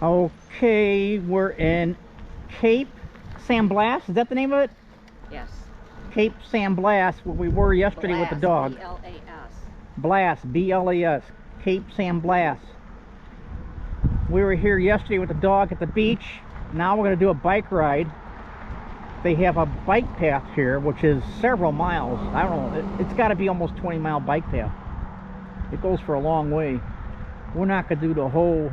Okay, we're in Cape San Blas. Is that the name of it? Yes. Cape San Blas, where we were yesterday with the dog. B-L-A-S. Blas, B-L-A-S. Cape San Blas. We were here yesterday with the dog at the beach. Now we're going to do a bike ride. They have a bike path here, which is several miles. I don't know. It's got to be almost 20-mile bike path. It goes for a long way. We're not going to do the whole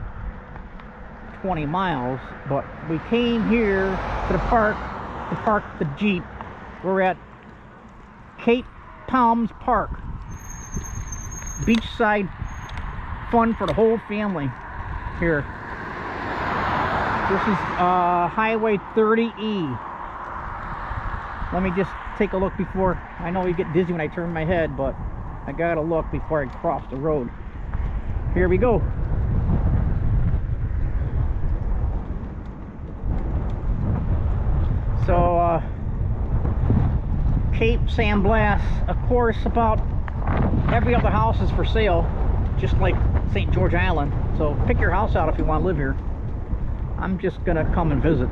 20 miles, but we came here to the park to park the Jeep. We're at Cape Palms Park. Beachside fun for the whole family here. This is Highway 30E. Let me just take a look before. I know you get dizzy when I turn my head, but I gotta look before I cross the road. Here we go. So Cape San Blas, of course, about every other house is for sale, just like St. George Island. So pick your house out if you want to live here. I'm just gonna come and visit.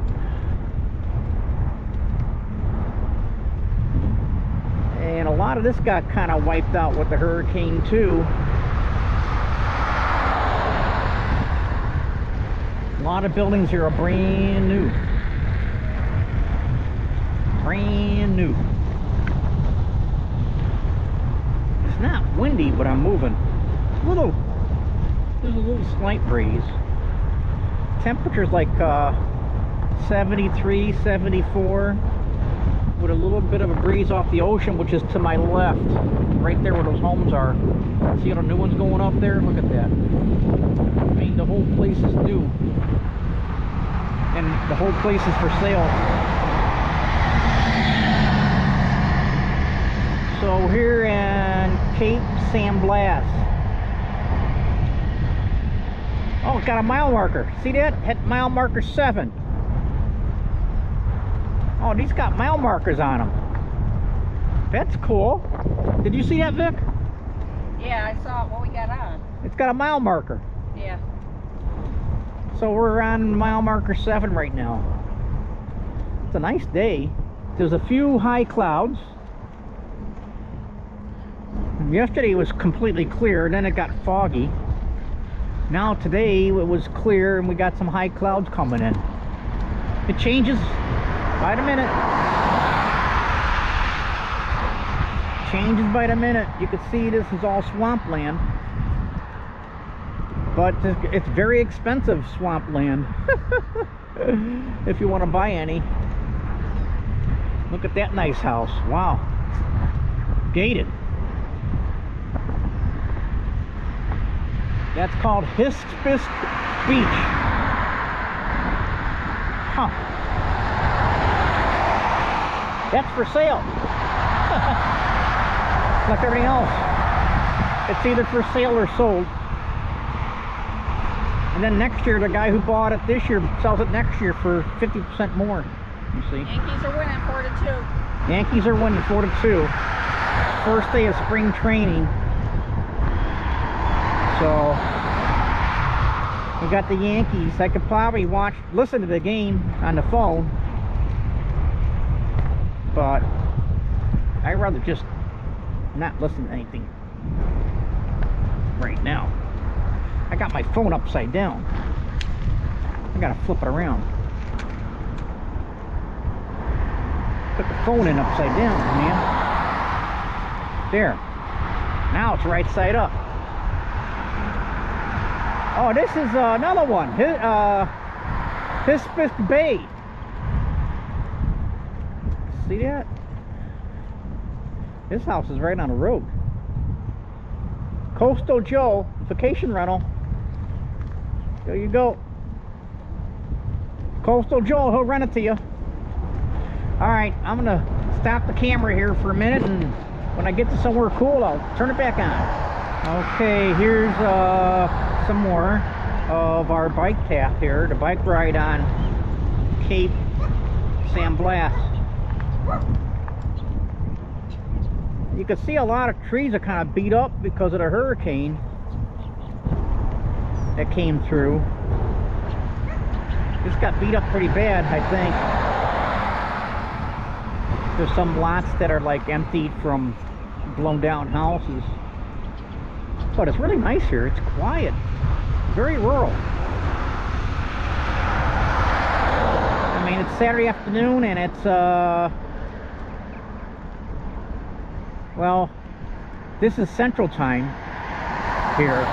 And a lot of this got kind of wiped out with the hurricane too. A lot of buildings here are brand new. Brand new. It's not windy, but I'm moving. There's a little slight breeze. Temperature's like 73, 74, with a little bit of a breeze off the ocean, which is to my left, right there where those homes are. See all the new ones going up there? Look at that. I mean, the whole place is new, and the whole place is for sale. So here in Cape San Blas. Oh, it's got a mile marker. See that? Hit mile marker 7. Oh, these got mile markers on them. That's cool. Did you see that, Vic? Yeah, I saw it when we got on. It's got a mile marker. Yeah. So we're on mile marker 7 right now. It's a nice day. There's a few high clouds. Yesterday it was completely clear, then it got foggy. Now today it was clear and we got some high clouds coming in. It changes by the minute. Changes by the minute. You can see this is all swampland, but it's very expensive swampland if you want to buy any. Look at that nice house. Wow. Gated. That's called Hispis Beach. Huh. That's for sale. Like everything else. It's either for sale or sold. And then next year, the guy who bought it this year sells it next year for 50% more. You see? Yankees are winning 4-2. Yankees are winning 4-2. First day of spring training. So we got the Yankees. I could probably listen to the game on the phone, but I'd rather just not listen to anything right now. I got my phone upside down. I gotta flip it around. Put the phone in upside down, man. There. Now it's right side up. Oh, this is another one. Hispis Bay. See that? This house is right on the road. Coastal Joe vacation rental. There you go. Coastal Joe, he'll rent it to you. Alright, I'm gonna stop the camera here for a minute, and when I get to somewhere cool, I'll turn it back on. Okay, here's some more of our bike path here, the bike ride on Cape San Blas. You can see a lot of trees are kind of beat up because of the hurricane that came through. This got beat up pretty bad, I think. There's some lots that are like emptied from blown down houses. But it's really nice here. It's quiet. Very rural. I mean, it's Saturday afternoon and it's well, this is Central Time here.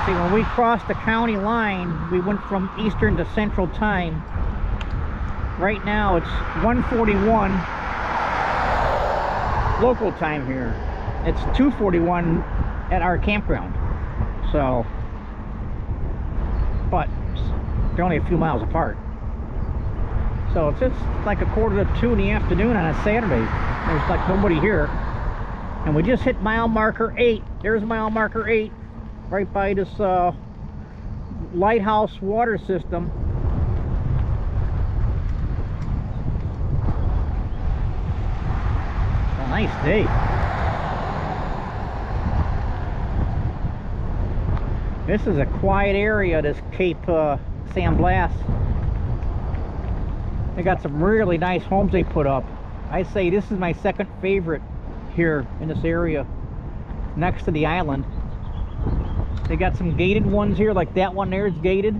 See, when we crossed the county line, we went from Eastern to Central Time. Right now it's 1:41 local time here. It's 2:41 at our campground. So, but they're only a few miles apart. So it's just like 1:45 in the afternoon on a Saturday. There's like nobody here. And we just hit mile marker 8. There's mile marker 8 right by this lighthouse water system. It's a nice day. This is a quiet area, this Cape San Blas. They got some really nice homes they put up. I say this is my second favorite here in this area next to the island. They got some gated ones here, like that one there is gated.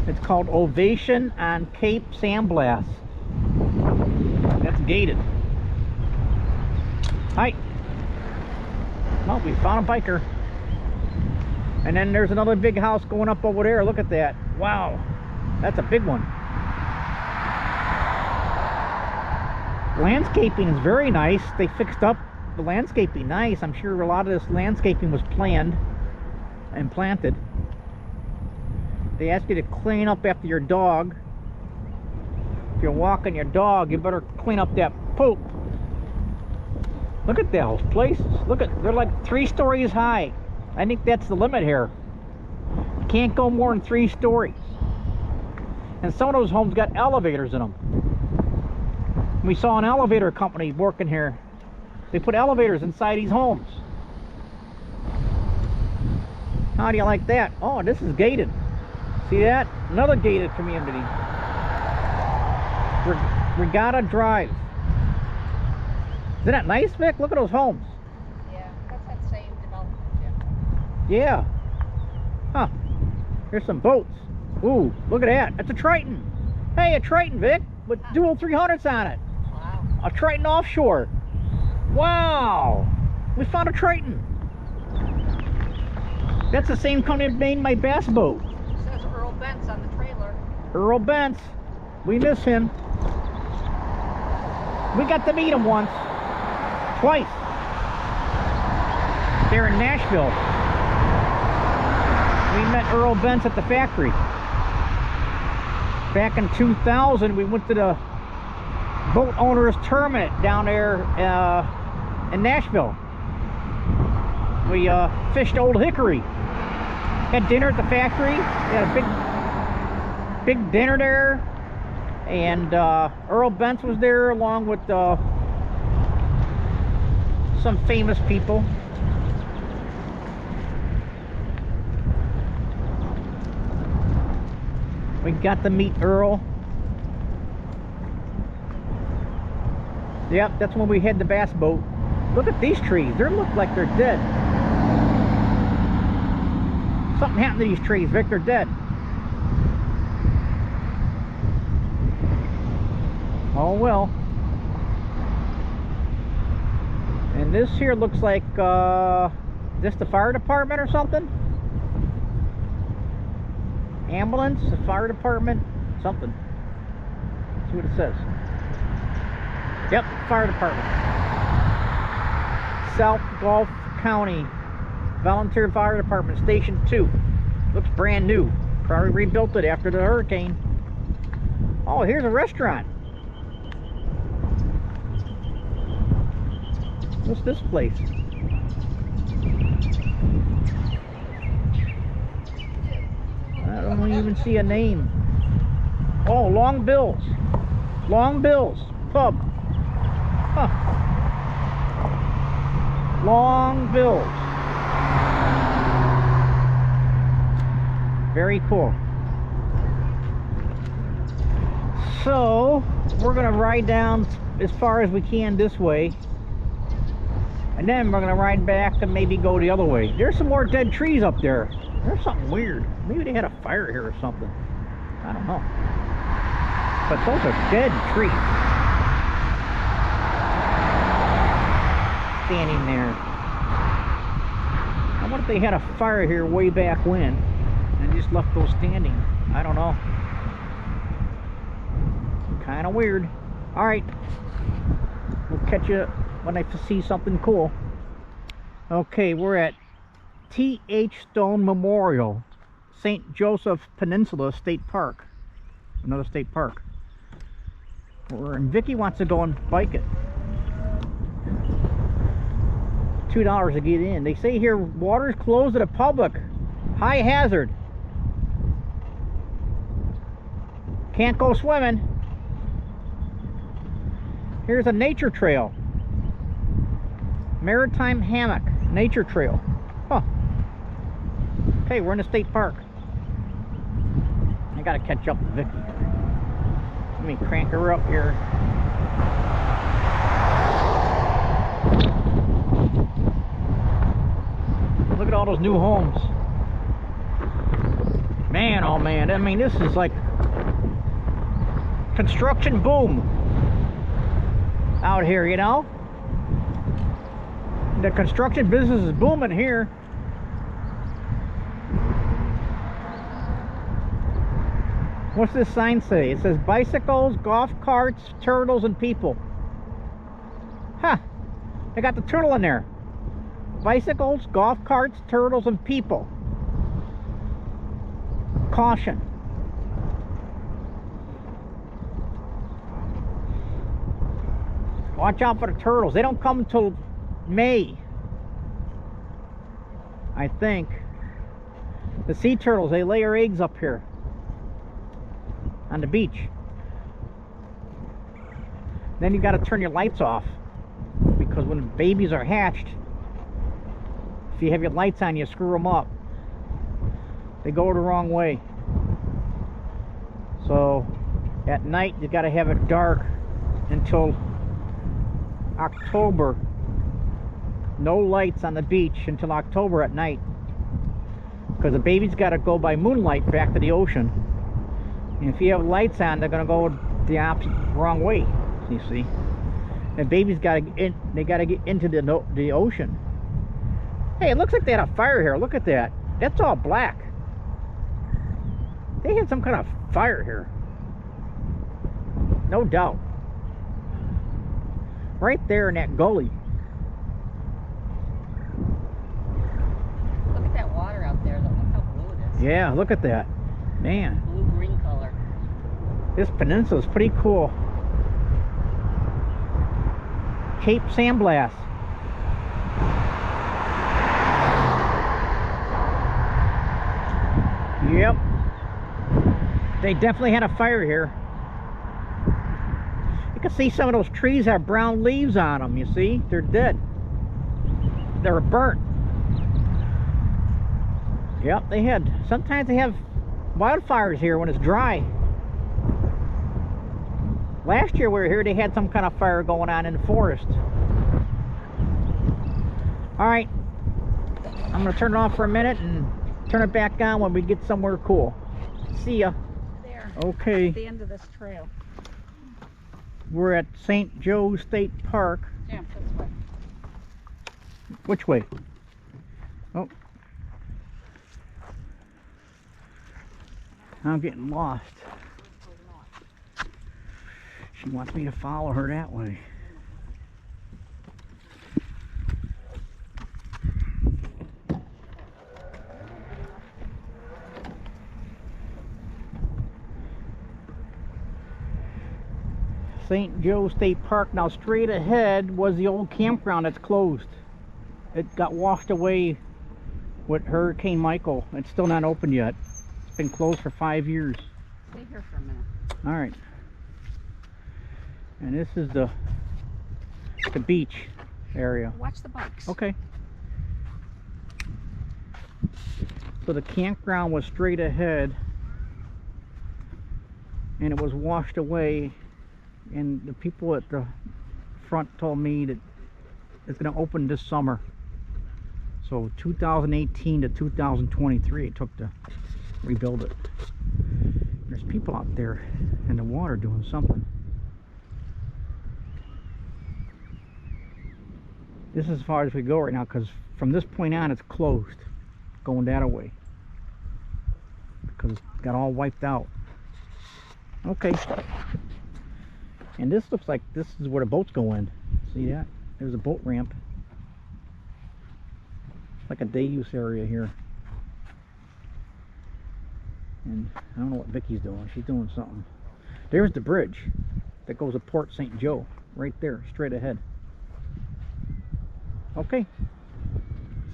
It's called Ovation on Cape San Blas. That's gated. Hi. Well, we found a biker. And then there's another big house going up over there. Look at that. Wow. That's a big one. Landscaping is very nice. They fixed up the landscaping nice. I'm sure a lot of this landscaping was planned and planted. They ask you to clean up after your dog. If you're walking your dog, you better clean up that poop. Look at those places. Look at, they're like 3 stories high. I think that's the limit here. You can't go more than 3 stories. And some of those homes got elevators in them. We saw an elevator company working here. They put elevators inside these homes. How do you like that? Oh, this is gated. See that? Another gated community. Regatta Drive. Isn't that nice, Vic? Look at those homes. Yeah, that's that same development. Yeah. Huh. Here's some boats. Ooh, look at that. That's a Triton. Hey, a Triton, Vic, with dual 300s on it. Wow. A Triton offshore. Wow. We found a Triton. That's the same company that made my bass boat. It says Earl Bent's on the trailer. Earl Bent's. We miss him. We got to meet him once. Twice. There in Nashville. We met Earl Bent's at the factory. Back in 2000, we went to the boat owners tournament down there in Nashville. We fished Old Hickory. Had dinner at the factory. We had a big dinner there. And Earl Bent's was there along with some famous people. We got to meet Earl. Yep, that's when we had the bass boat. Look at these trees. They look like they're dead. Something happened to these trees, Vic. They're dead. Oh well. And this here looks like this the fire department or something? Ambulance, the fire department, something. Let's see what it says. Yep, fire department. South Gulf County Volunteer Fire Department, Station 2. Looks brand new. Probably rebuilt it after the hurricane. Oh, here's a restaurant. What's this place? I don't even see a name. Oh, Long Bill's. Long Bill's Pub. Huh. Long Bill's. Very cool. So we're gonna ride down as far as we can this way, and then we're gonna ride back and maybe go the other way. There's some more dead trees up there. There's something weird. Maybe they had a fire here or something. I don't know. But those are dead trees. Standing there. I wonder if they had a fire here way back when and just left those standing. I don't know. Kind of weird. Alright. We'll catch you when I see something cool. Okay, we're at T.H. Stone Memorial, St. Joseph Peninsula State Park. Another state park. And Vicky wants to go and bike it. $2 to get in. They say here water's closed to the public. High hazard. Can't go swimming. Here's a nature trail. Maritime Hammock Nature Trail. Huh. Okay, we're in the state park. I gotta catch up with Vicky. Let me crank her up here. Look at all those new homes. Man, oh man, I mean, this is like construction boom out here, you know? The construction business is booming here. What's this sign say? It says bicycles, golf carts, turtles, and people. Huh. They got the turtle in there. Bicycles, golf carts, turtles, and people. Caution. Watch out for the turtles. They don't come until May, I think. The sea turtles, they lay their eggs up here on the beach. Then you got to turn your lights off, because when babies are hatched, if you have your lights on, you screw them up. They go the wrong way. So at night you got to have it dark until October. No lights on the beach until October at night, because the baby's got to go by moonlight back to the ocean. And if you have lights on, they're going to go the opposite, wrong way. You see, the baby's got to get, they got to get into the ocean. Hey, it looks like they had a fire here. Look at that. That's all black. They had some kind of fire here. No doubt. Right there in that gully. Look at that water out there. Look how blue it is. Yeah, look at that. Man. Blue-green color. This peninsula is pretty cool. Cape San Blas. Yep. They definitely had a fire here. You can see some of those trees have brown leaves on them, you see? They're dead. They're burnt. Yep, they had. Sometimes they have wildfires here when it's dry. Last year we were here, they had some kind of fire going on in the forest. Alright. I'm going to turn it off for a minute and turn it back on when we get somewhere cool. See ya. There. Okay. At the end of this trail. We're at St. Joe State Park. Yeah, this way. Which way? Oh. I'm getting lost. She wants me to follow her that way. St. Joe State Park. Now straight ahead was the old campground that's closed. It got washed away with Hurricane Michael. It's still not open yet. It's been closed for 5 years. Stay here for a minute. All right. And this is the beach area. Watch the bikes. Okay. So the campground was straight ahead, and it was washed away, and the people at the front told me that it's going to open this summer. So 2018 to 2023 it took to rebuild it. There's people out there in the water doing something. This is as far as we go right now, because from this point on it's closed, going that way, because it got all wiped out. Okay, and this looks like this is where the boats go in. See that? There's a boat ramp. It's like a day use area here. And I don't know what Vicky's doing. She's doing something. There's the bridge that goes to Port St. Joe, right there, straight ahead. Okay,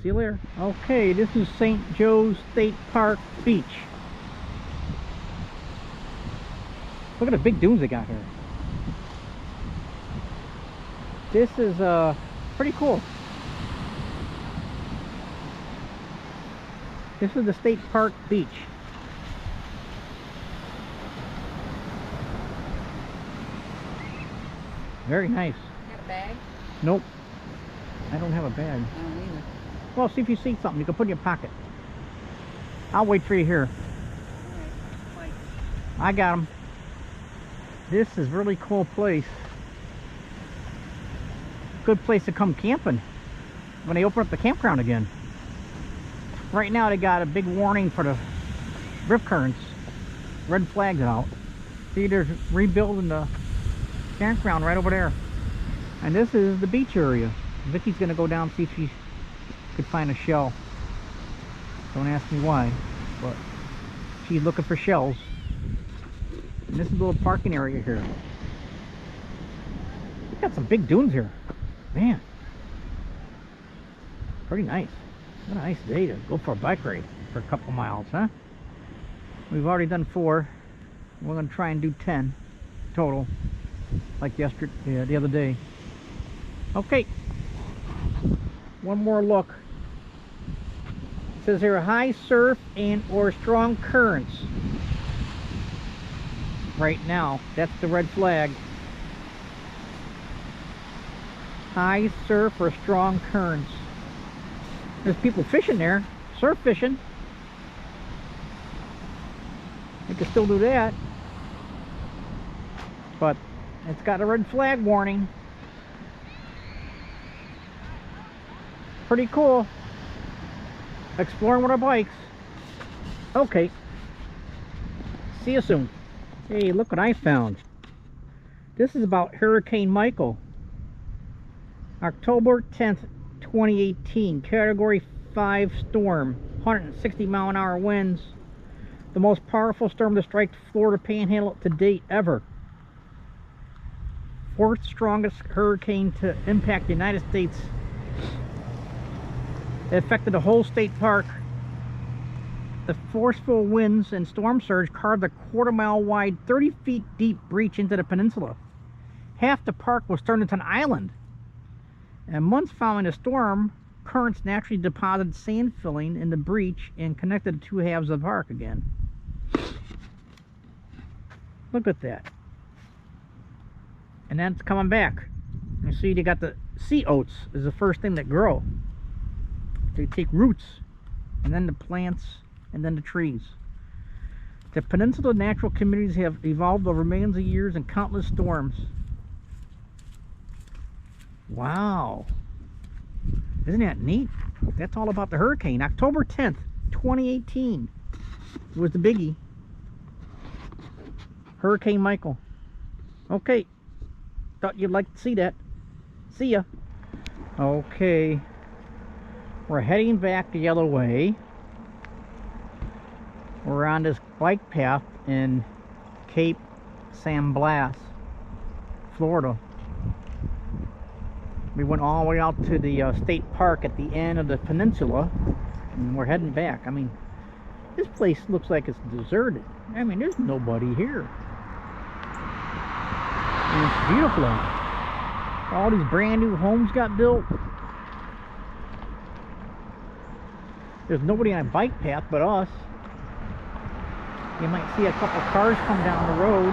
see you later. Okay, this is St. Joe's State Park Beach. Look at the big dunes they got here. This is pretty cool. This is the State Park Beach. Very nice. You got a bag? Nope. I don't have a bag. I don't either. Well, see if you see something you can put in your pocket. I'll wait for you here. Alright, I got them. This is a really cool place. Good place to come camping when they open up the campground again. Right now they got a big warning for the rip currents. Red flags out. See, they're rebuilding the campground right over there. And this is the beach area. Vicky's gonna go down and see if she could find a shell. Don't ask me why, but she's looking for shells. And this is a little parking area here. We got some big dunes here. Man, pretty nice. What a nice day to go for a bike ride for a couple miles, huh? We've already done 4. We're gonna try and do 10 total, like yesterday, the other day. Okay, one more look. It says here high surf and or strong currents. Right now, that's the red flag. High surf or strong currents. There's people fishing there, surf fishing. They can still do that, but it's got a red flag warning. Pretty cool. Exploring with our bikes. Okay, see you soon. Hey, look what I found. This is about Hurricane Michael. October 10th, 2018. Category 5 storm. 160 mile an hour winds. The most powerful storm to strike Florida Panhandle to date ever. 4th strongest hurricane to impact the United States. It affected the whole state park. The forceful winds and storm surge carved a quarter-mile wide, 30 feet deep breach into the peninsula. Half the park was turned into an island. And months following the storm, currents naturally deposited sand filling in the breach and connected the two halves of the park again. Look at that. And then it's coming back. You see, they got the sea oats is the first thing that grow. They take roots, and then the plants, and then the trees. The peninsula natural communities have evolved over millions of years and countless storms. Wow. Isn't that neat? That's all about the hurricane. October 10th, 2018 was the biggie. Hurricane Michael. Okay. Thought you'd like to see that. See ya. Okay. We're heading back the other way. We're on this bike path in Cape San Blas, Florida. We went all the way out to the state park at the end of the peninsula, and we're heading back. I mean, this place looks like it's deserted. I mean, there's nobody here. And it's beautiful. All these brand new homes got built. There's nobody on a bike path but us. You might see a couple cars come down the road.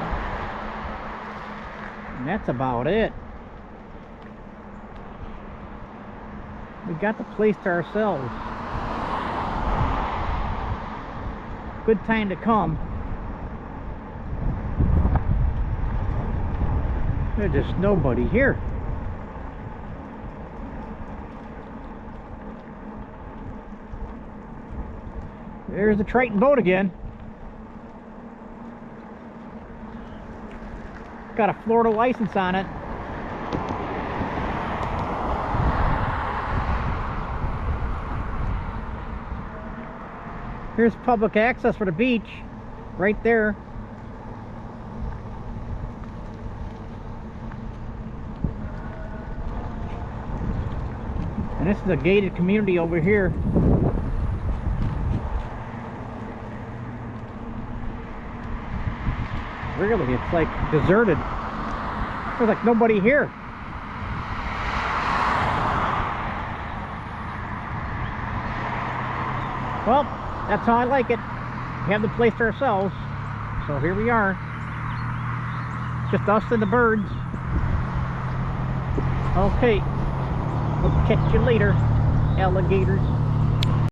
And that's about it. We got the place to ourselves. Good time to come. There's just nobody here. There's the Triton boat again. Got a Florida license on it. Here's public access for the beach, right there. And this is a gated community over here. Really, it's like deserted. There's like nobody here. Well, that's how I like it. We have the place to ourselves. So here we are. Just us and the birds. Okay. We'll catch you later, alligators.